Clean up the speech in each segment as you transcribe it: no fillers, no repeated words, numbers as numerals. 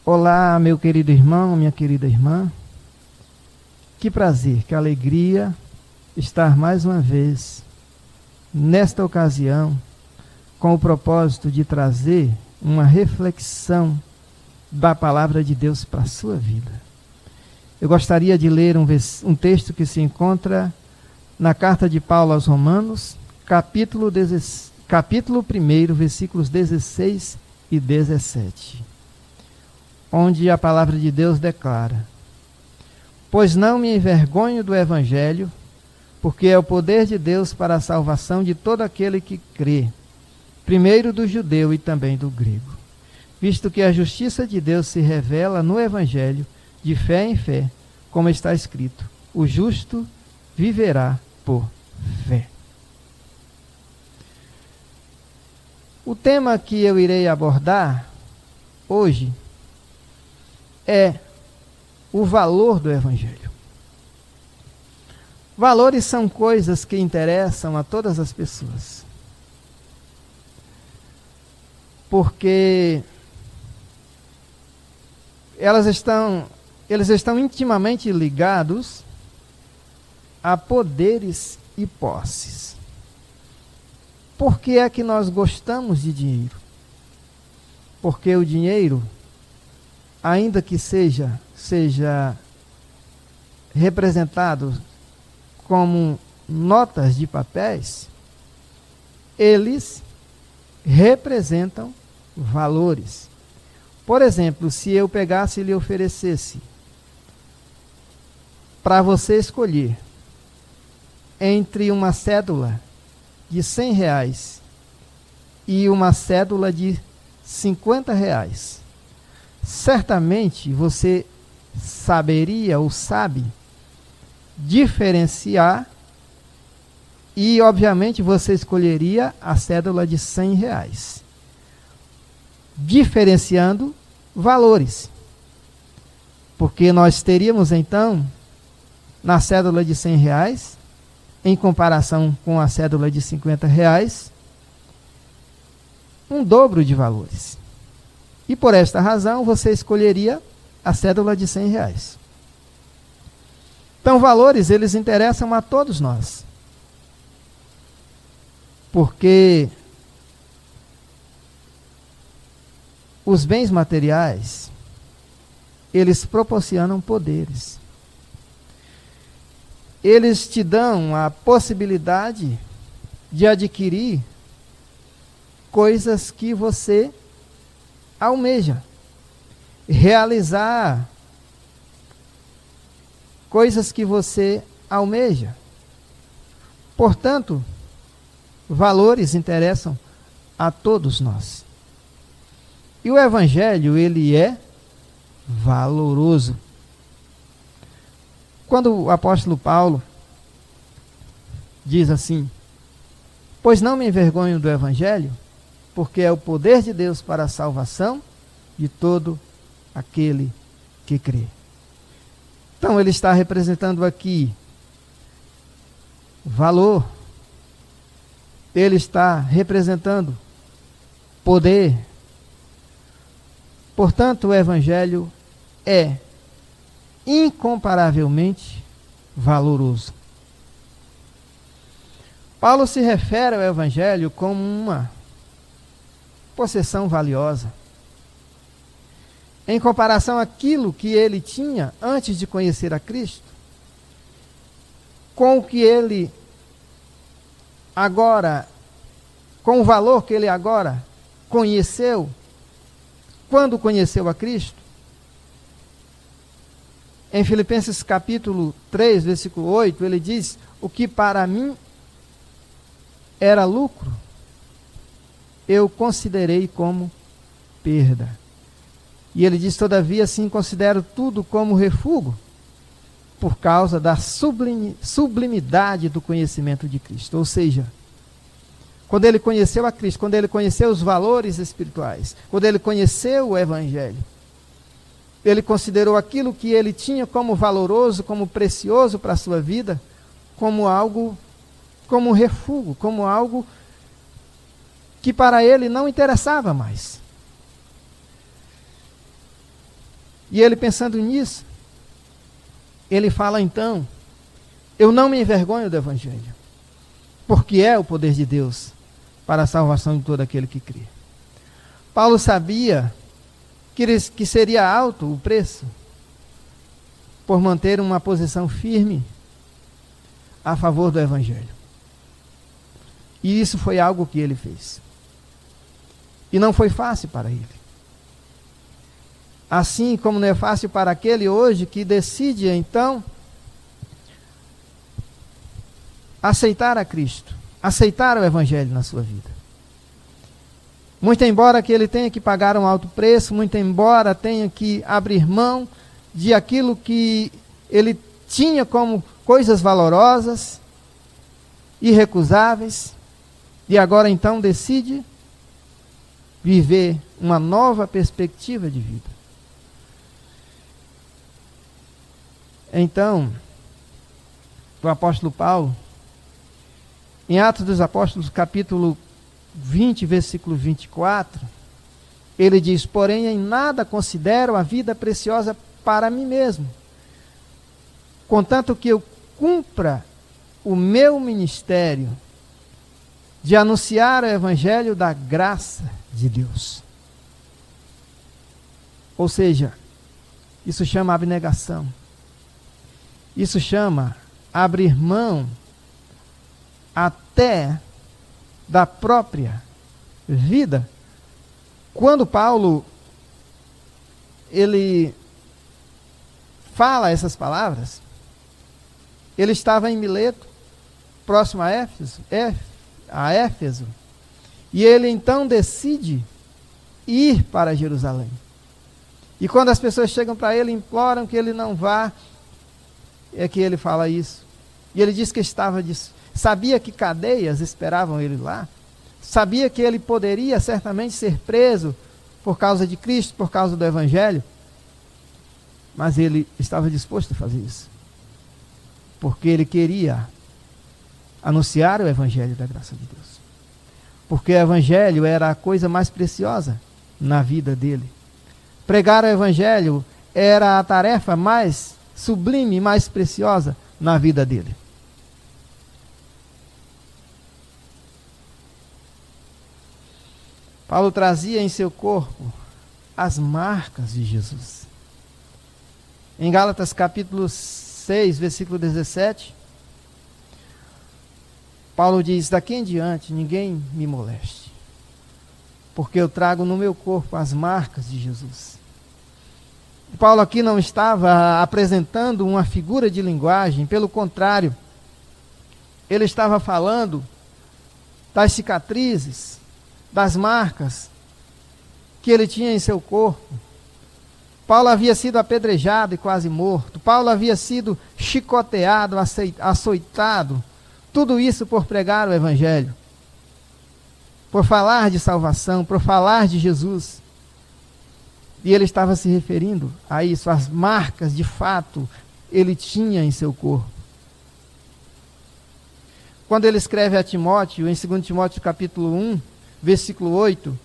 Olá, meu querido irmão, minha querida irmã. Que prazer, que alegria estar mais uma vez, nesta ocasião, com o propósito de trazer uma reflexão da palavra de Deus para a sua vida. Eu gostaria de ler um texto que se encontra na carta de Paulo aos Romanos, capítulo 1, versículos 16 e 17. Onde a palavra de Deus declara: pois não me envergonho do Evangelho, porque é o poder de Deus para a salvação de todo aquele que crê, primeiro do judeu e também do grego. Visto que a justiça de Deus se revela no Evangelho, de fé em fé, como está escrito: o justo viverá por fé. O tema que eu irei abordar hoje é o valor do Evangelho. Valores são coisas que interessam a todas as pessoas, porque eles estão intimamente ligados a poderes e posses. Por que é que nós gostamos de dinheiro? Porque o dinheiro, ainda que seja representado como notas de papéis, eles representam valores. Por exemplo, se eu pegasse e lhe oferecesse para você escolher entre uma cédula de R$100 e uma cédula de R$50, certamente você saberia ou sabe diferenciar e, obviamente, você escolheria a cédula de R$100, diferenciando valores. Porque nós teríamos, então, na cédula de R$100, em comparação com a cédula de R$50, um dobro de valores. E por esta razão, você escolheria a cédula de R$100. Então, valores, eles interessam a todos nós. Porque os bens materiais, eles proporcionam poderes. Eles te dão a possibilidade de adquirir coisas que você almeja, realizar coisas que você almeja. Portanto, valores interessam a todos nós. E o Evangelho, ele é valoroso. Quando o apóstolo Paulo diz assim: pois não me envergonho do Evangelho, porque é o poder de Deus para a salvação de todo aquele que crê. Então ele está representando aqui valor, ele está representando poder. Portanto, o Evangelho é incomparavelmente valoroso. Paulo se refere ao Evangelho como uma possessão valiosa. Em comparação àquilo que ele tinha antes de conhecer a Cristo, com o que ele agora, com o valor que ele agora conheceu, quando conheceu a Cristo. Em Filipenses capítulo 3, versículo 8, ele diz: o que para mim era lucro, eu considerei como perda. E ele diz: todavia, sim, considero tudo como refúgio, por causa da sublimidade do conhecimento de Cristo. Ou seja, quando ele conheceu a Cristo, quando ele conheceu os valores espirituais, quando ele conheceu o Evangelho, ele considerou aquilo que ele tinha como valoroso, como precioso para a sua vida, como algo, como refúgio, como algo que para ele não interessava mais. E ele, pensando nisso, ele fala então: eu não me envergonho do Evangelho, porque é o poder de Deus para a salvação de todo aquele que crê. Paulo sabia que seria alto o preço por manter uma posição firme a favor do Evangelho. E isso foi algo que ele fez. E não foi fácil para ele. Assim como não é fácil para aquele hoje que decide então aceitar a Cristo, aceitar o Evangelho na sua vida. Muito embora que ele tenha que pagar um alto preço, muito embora tenha que abrir mão de aquilo que ele tinha como coisas valorosas, irrecusáveis, e agora então decide viver uma nova perspectiva de vida. Então, o apóstolo Paulo, em Atos dos Apóstolos, capítulo 20, versículo 24, ele diz: porém em nada considero a vida preciosa para mim mesmo, contanto que eu cumpra o meu ministério de anunciar o evangelho da graça de Deus. Ou seja, isso chama abnegação. Isso chama abrir mão até da própria vida. Quando Paulo ele fala essas palavras, ele estava em Mileto, próximo a Éfeso, e ele então decide ir para Jerusalém. E quando as pessoas chegam para ele, imploram que ele não vá, é que ele fala isso. E ele diz que sabia que cadeias esperavam ele lá, sabia que ele poderia certamente ser preso por causa de Cristo, por causa do Evangelho, mas ele estava disposto a fazer isso, porque ele queria anunciar o Evangelho da graça de Deus, porque o Evangelho era a coisa mais preciosa na vida dele. Pregar o Evangelho era a tarefa mais sublime, mais preciosa na vida dele. Paulo trazia em seu corpo as marcas de Jesus. Em Gálatas capítulo 6, versículo 17, Paulo diz: daqui em diante ninguém me moleste, porque eu trago no meu corpo as marcas de Jesus. Paulo aqui não estava apresentando uma figura de linguagem, pelo contrário, ele estava falando das cicatrizes, das marcas que ele tinha em seu corpo. Paulo havia sido apedrejado e quase morto. Paulo havia sido chicoteado, açoitado. Tudo isso por pregar o Evangelho, por falar de salvação, por falar de Jesus. E ele estava se referindo a isso, as marcas de fato ele tinha em seu corpo. Quando ele escreve a Timóteo, em 2 Timóteo capítulo 1, versículo 8,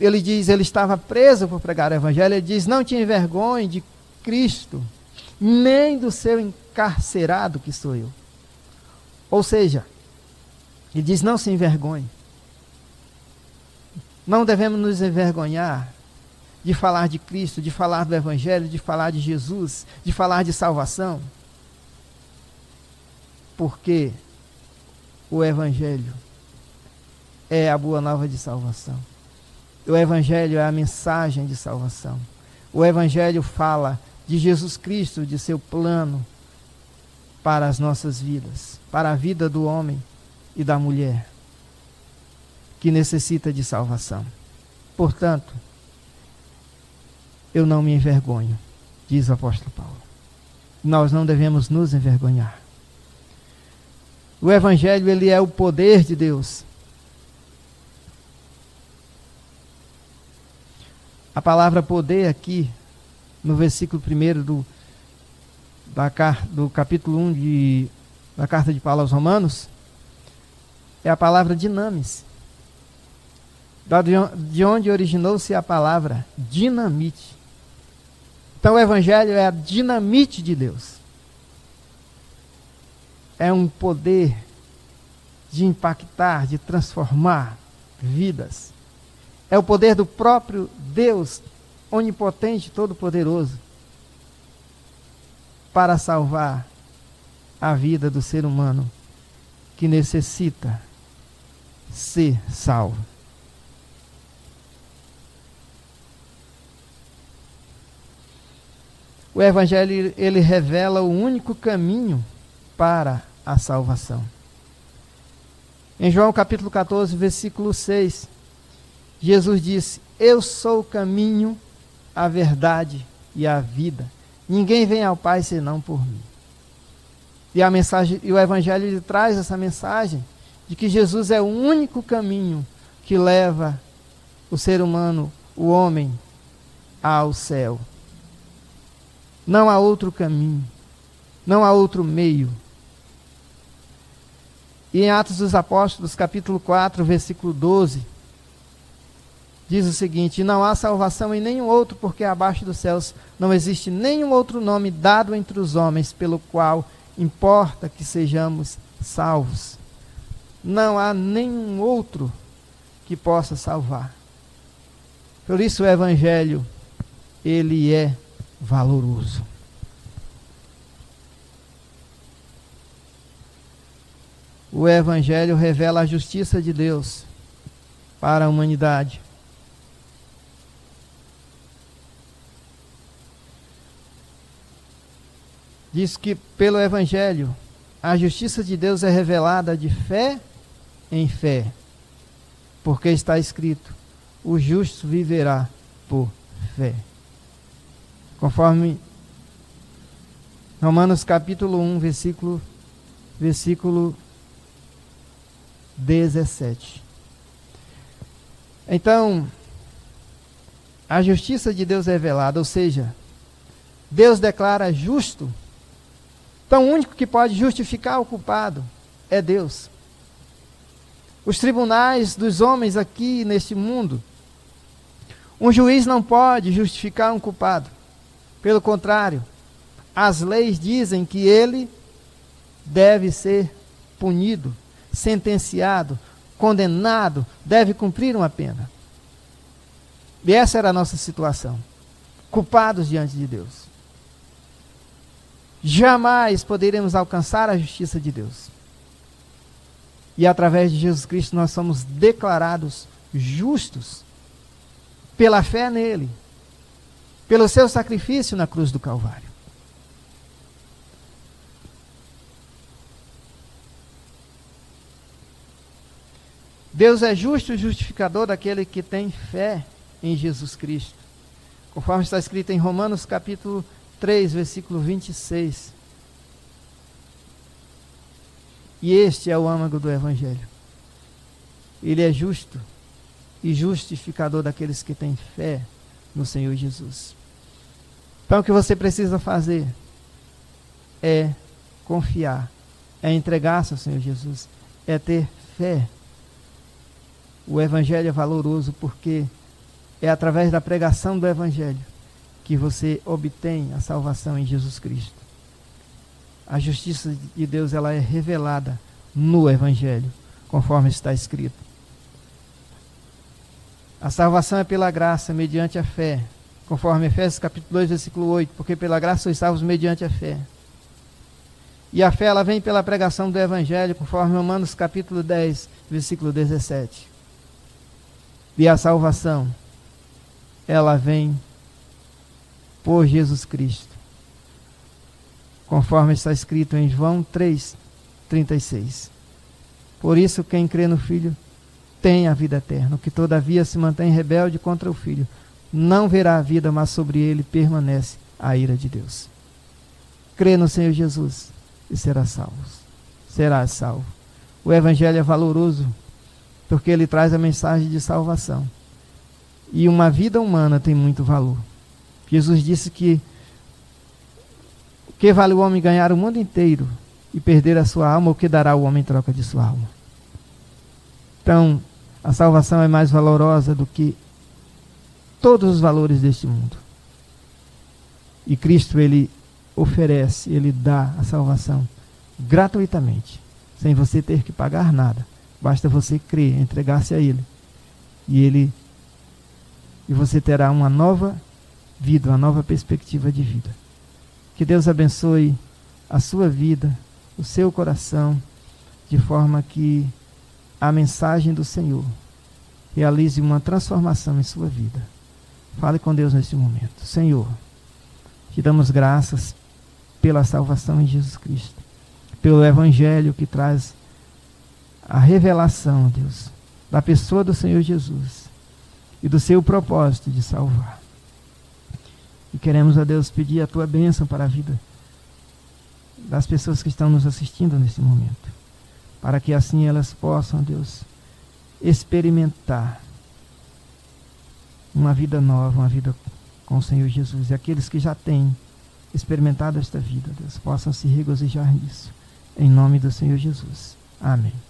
ele diz, ele estava preso por pregar o Evangelho, ele diz: não te envergonhe de Cristo, nem do seu encarcerado que sou eu. Ou seja, ele diz: não se envergonhe. Não devemos nos envergonhar de falar de Cristo, de falar do Evangelho, de falar de Jesus, de falar de salvação. Porque o Evangelho é a boa nova de salvação. O Evangelho é a mensagem de salvação. O Evangelho fala de Jesus Cristo, de seu plano para as nossas vidas, para a vida do homem e da mulher que necessita de salvação. Portanto, eu não me envergonho, diz o apóstolo Paulo. Nós não devemos nos envergonhar. O Evangelho, ele é o poder de Deus. A palavra poder aqui, no versículo 1 do capítulo 1 da carta de Paulo aos Romanos, é a palavra dinamis, de onde originou-se a palavra dinamite. Então o Evangelho é a dinamite de Deus. É um poder de impactar, de transformar vidas. É o poder do próprio Deus, onipotente, todo-poderoso, para salvar a vida do ser humano que necessita ser salvo. O Evangelho, ele revela o único caminho para a salvação. Em João capítulo 14, versículo 6, Jesus disse: eu sou o caminho, a verdade e a vida. Ninguém vem ao Pai senão por mim. E a mensagem, e o Evangelho ele traz essa mensagem de que Jesus é o único caminho que leva o ser humano, o homem, ao céu. Não há outro caminho, não há outro meio. E em Atos dos Apóstolos, capítulo 4, versículo 12, diz o seguinte: não há salvação em nenhum outro, porque abaixo dos céus não existe nenhum outro nome dado entre os homens, pelo qual importa que sejamos salvos. Não há nenhum outro que possa salvar. Por isso o Evangelho, ele é valoroso. O Evangelho revela a justiça de Deus para a humanidade. Diz que pelo Evangelho a justiça de Deus é revelada de fé em fé, porque está escrito: o justo viverá por fé. Conforme Romanos capítulo 1, versículo 17. Então, a justiça de Deus é revelada, ou seja, Deus declara justo. Então o único que pode justificar o culpado é Deus. Os tribunais dos homens aqui neste mundo, um juiz não pode justificar um culpado. Pelo contrário, as leis dizem que ele deve ser punido, sentenciado, condenado, deve cumprir uma pena. E essa era a nossa situação. Culpados diante de Deus. Jamais poderemos alcançar a justiça de Deus. E através de Jesus Cristo nós somos declarados justos pela fé nele, pelo seu sacrifício na cruz do Calvário. Deus é justo e justificador daquele que tem fé em Jesus Cristo, conforme está escrito em Romanos capítulo 3, versículo 26. E este é o âmago do Evangelho. Ele é justo e justificador daqueles que têm fé no Senhor Jesus. Então o que você precisa fazer é confiar, é entregar-se ao Senhor Jesus, é ter fé. O Evangelho é valoroso porque é através da pregação do Evangelho que você obtém a salvação em Jesus Cristo. A justiça de Deus, ela é revelada no Evangelho, conforme está escrito. A salvação é pela graça, mediante a fé, conforme Efésios capítulo 2, versículo 8, porque pela graça sois salvos mediante a fé. E a fé, ela vem pela pregação do Evangelho, conforme Romanos capítulo 10, versículo 17. E a salvação, ela vem por Jesus Cristo, conforme está escrito em João 3:36. Por isso, quem crê no Filho tem a vida eterna. O que todavia se mantém rebelde contra o Filho não verá a vida, mas sobre ele permanece a ira de Deus. Crê no Senhor Jesus e serás salvo. Serás salvo. O Evangelho é valoroso porque ele traz a mensagem de salvação. E uma vida humana tem muito valor. Jesus disse que o que vale o homem ganhar o mundo inteiro e perder a sua alma, o que dará o homem em troca de sua alma? Então, a salvação é mais valorosa do que todos os valores deste mundo. E Cristo, Ele oferece, Ele dá a salvação gratuitamente, sem você ter que pagar nada. Basta você crer, entregar-se a Ele. E você terá uma nova vida, uma nova perspectiva de vida. Que Deus abençoe a sua vida, o seu coração, de forma que a mensagem do Senhor realize uma transformação em sua vida. Fale com Deus neste momento. Senhor, te damos graças pela salvação em Jesus Cristo, pelo Evangelho que traz a revelação, Deus, da pessoa do Senhor Jesus e do seu propósito de salvar. E queremos, a Deus, pedir a tua bênção para a vida das pessoas que estão nos assistindo nesse momento, para que assim elas possam, Deus, experimentar uma vida nova, uma vida com o Senhor Jesus. E aqueles que já têm experimentado esta vida, Deus, possam se regozijar nisso. Em nome do Senhor Jesus. Amém.